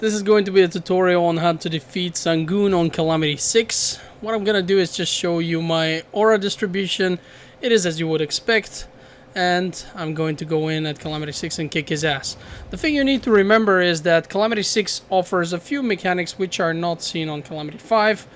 This is going to be a tutorial on how to defeat Sangoon on Calamity 6. What I'm gonna do is just show you my aura distribution. It is as you would expect, and I'm going to go in at Calamity 6 and kick his ass. The thing you need to remember is that Calamity 6 offers a few mechanics which are not seen on Calamity 5.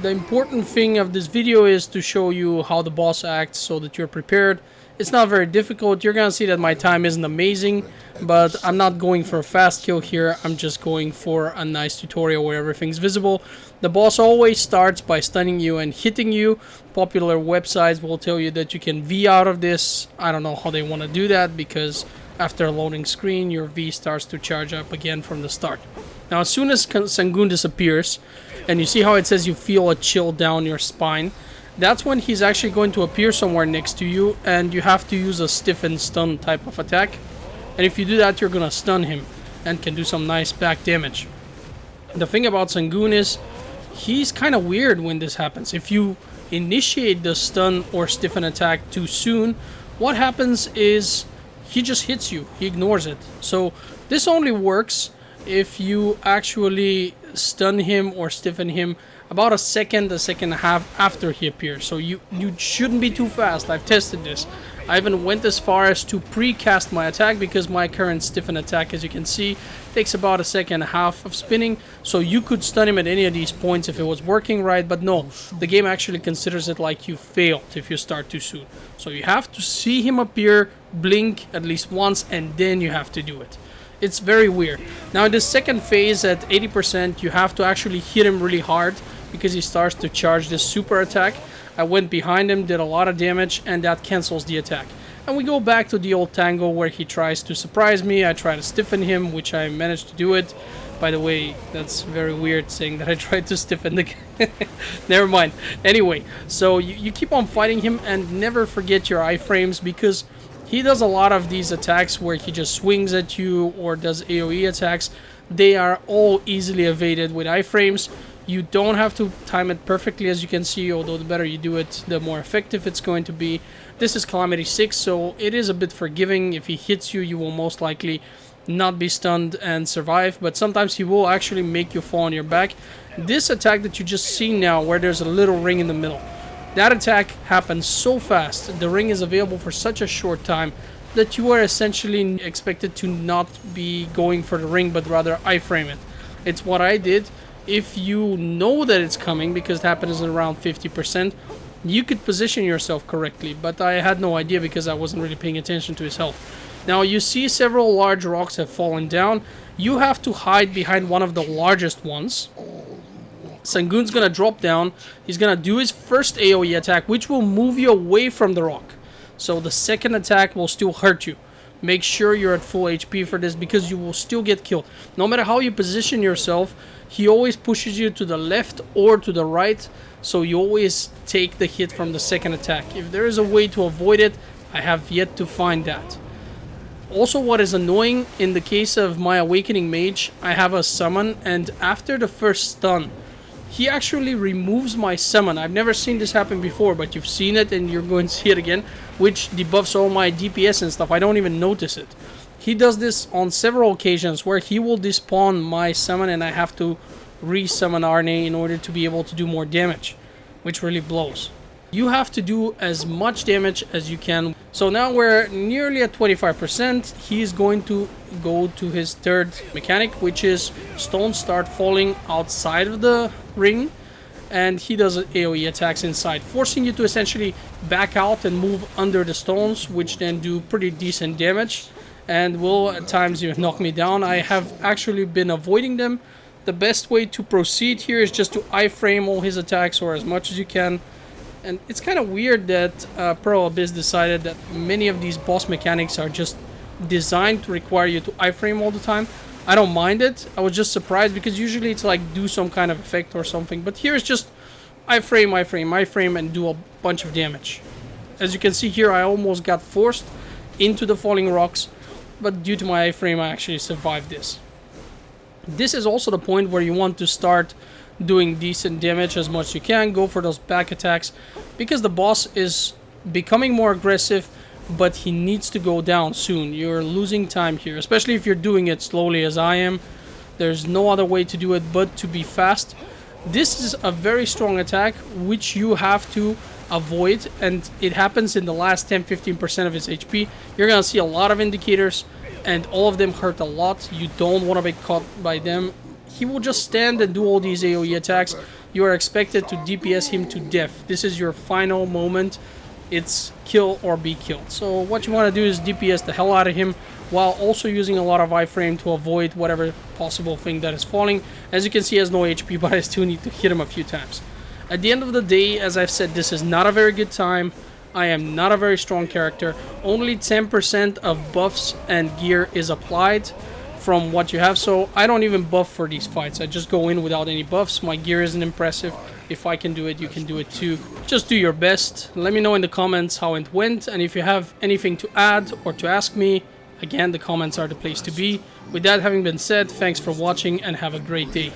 The important thing of this video is to show you how the boss acts so that you're prepared. It's not very difficult. You're gonna see that my time isn't amazing, but I'm not going for a fast kill here. I'm just going for a nice tutorial where everything's visible. The boss always starts by stunning you and hitting you. Popular websites will tell you that you can V out of this. I don't know how they want to do that, because after a loading screen your V starts to charge up again from the start. Now as soon as Sangoon disappears, and you see how it says you feel a chill down your spine, that's when he's actually going to appear somewhere next to you, and you have to use a stiff and stun type of attack. And if you do that, you're gonna stun him and can do some nice back damage. The thing about Sangoon is he's kind of weird when this happens. If you initiate the stun or stiffen attack too soon, what happens is he just hits you, he ignores it. So this only works if you actually stun him or stiffen him about a second and a half after he appears. So you shouldn't be too fast. I've tested this. I even went as far as to pre-cast my attack, because my current stiffen attack, as you can see, takes about a second and a half of spinning. So you could stun him at any of these points if it was working right, but no, the game actually considers it like you failed if you start too soon. So you have to see him appear, blink at least once, and then you have to do it. It's very weird. Now in the second phase at 80%, you have to actually hit him really hard, because he starts to charge this super attack. I went behind him, did a lot of damage, and that cancels the attack. And we go back to the old tango where he tries to surprise me. I try to stiffen him, which I managed to do it. By the way, that's very weird saying that I tried to stiffen the never mind. Anyway, so you keep on fighting him, and never forget your iframes, because he does a lot of these attacks where he just swings at you or does AoE attacks. They are all easily evaded with iframes. You don't have to time it perfectly, as you can see, although the better you do it, the more effective it's going to be. This is Calamity 6, so it is a bit forgiving. If he hits you, you will most likely not be stunned and survive, but sometimes he will actually make you fall on your back. This attack that you just see now, where there's a little ring in the middle, that attack happens so fast, the ring is available for such a short time, that you are essentially expected to not be going for the ring, but rather iframe it. It's what I did. If you know that it's coming, because it happens around 50%, you could position yourself correctly, but I had no idea because I wasn't really paying attention to his health. Now you see several large rocks have fallen down. You have to hide behind one of the largest ones. Sangoon's gonna drop down. He's gonna do his first AoE attack, which will move you away from the rock. So the second attack will still hurt you. Make sure you're at full HP for this, because you will still get killed. No matter how you position yourself, he always pushes you to the left or to the right, so you always take the hit from the second attack. If there is a way to avoid it, I have yet to find that. Also, what is annoying, in the case of my Awakening Mage, I have a summon, and after the first stun, he actually removes my summon. I've never seen this happen before, but you've seen it and you're going to see it again, which debuffs all my DPS and stuff. I don't even notice it. He does this on several occasions where he will despawn my summon, and I have to re-summon Arne in order to be able to do more damage, which really blows. You have to do as much damage as you can. So now we're nearly at 25%. He's going to go to his third mechanic, which is stones start falling outside of the ring, and he does AoE attacks inside, forcing you to essentially back out and move under the stones, which then do pretty decent damage and will at times you knock me down. I have actually been avoiding them. The best way to proceed here is just to iframe all his attacks, or as much as you can. And it's kind of weird that Pro Abyss decided that many of these boss mechanics are just designed to require you to iframe all the time. I don't mind it. I was just surprised, because usually it's like do some kind of effect or something, but here it's just iframe and do a bunch of damage. As you can see here, I almost got forced into the falling rocks, but due to my iframe I actually survived this. This is also the point where you want to start doing decent damage as much as you can. Go for those back attacks, because the boss is becoming more aggressive, but he needs to go down soon. You're losing time here, especially if you're doing it slowly as I am. There's no other way to do it but to be fast. This is a very strong attack which you have to avoid, and it happens in the last 10-15% of his HP. You're gonna see a lot of indicators, and all of them hurt a lot. You don't want to be caught by them. He will just stand and do all these AoE attacks. You are expected to DPS him to death. This is your final moment. It's kill or be killed. So what you want to do is DPS the hell out of him, while also using a lot of iframe to avoid whatever possible thing that is falling. As you can see, he has no HP, but I still need to hit him a few times. At the end of the day, as I've said, this is not a very good time. I am not a very strong character. Only 10% of buffs and gear is applied from what you have, so I don't even buff for these fights. I just go in without any buffs. My gear isn't impressive. If I can do it, you can do it too. Just do your best. Let me know in the comments how it went, and if you have anything to add or to ask me, again, the comments are the place to be. With that having been said, thanks for watching and have a great day.